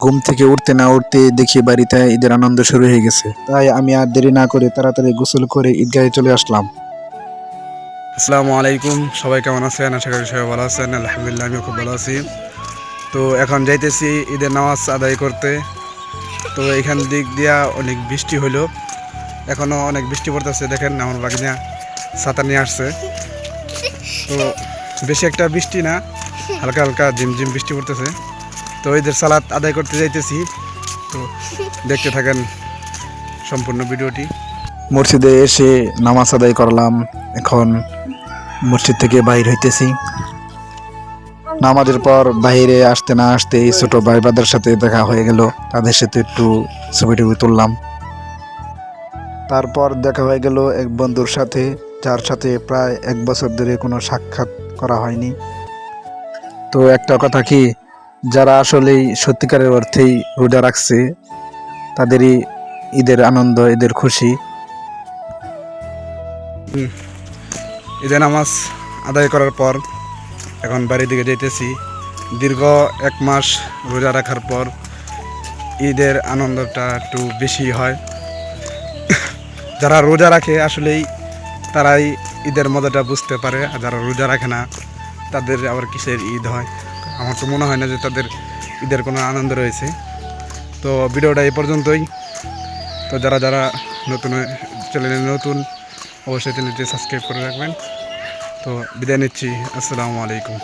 ঘুম থেকে উঠতে না উঠতে দেখি বাড়িতে ঈদের আনন্দ শুরু হয়ে গেছে। তাই আমি আর দেরি না করে তাড়াতাড়ি গোসল করে ঈদগাহে চলে আসলাম। আসসালামু আলাইকুম, সবাই কেমন আছেন? আশা করি সবাই ভালো আছেন। আলহামদুলিল্লাহ, আমিও খুব ভালো আছি। তো এখন যাইতেছি ঈদের নামাজ আদায় করতে। তো এখান দিক দিয়া অনেক বৃষ্টি হইলো, এখনও অনেক বৃষ্টি পড়তেছে। দেখেন আমার বাগিনা ছাতা নিয়ে আসছে। তো বেশি একটা বৃষ্টি না, হালকা হালকা ঝিমঝিম বৃষ্টি পড়তেছে। তো ঈদের সালাত আদায় করতে যাইতেছি। তো দেখতে থাকেন সম্পূর্ণ ভিডিওটি। মসজিদে এসে নামাজ আদায় করলাম। এখন মসজিদ থেকে বাইর হইতেছি। নামাজের পর বাইরে আসতে না আসতে ছোট ভাই বাদের সাথে দেখা হয়ে গেল। তাদের সাথে একটু ছবি টবি তুললাম। তারপর দেখা হয়ে গেল এক বন্ধুর সাথে, যার সাথে প্রায় 1 বছর ধরে কোনো সাক্ষাৎ করা হয়নি। তো একটা কথা কি, যারা আসলেই সত্যিকারের অর্থেই রোজা রাখছে তাদেরই ঈদের আনন্দ, ঈদের খুশি। ঈদের নামাজ আদায় করার পর এখন বাড়ির দিকে যাইতেছি। দীর্ঘ 1 মাস রোজা রাখার পর ঈদের আনন্দটা একটু বেশি হয়। যারা রোজা রাখে আসলেই তারাই ঈদের মজাটা বুঝতে পারে, আর যারা রোজা রাখে না তাদের আবার কিসের ঈদ হয়। আমার তো মনে হয় না যে তাদের ঈদের কোনো আনন্দ রয়েছে। তো ভিডিওটা এই পর্যন্তই। তো যারা যারা নতুন চ্যানেলে নতুন, অবশ্যই চ্যানেলটি সাবস্ক্রাইব করে রাখবেন। তো বিদায় নিচ্ছি। আসসালামু আলাইকুম।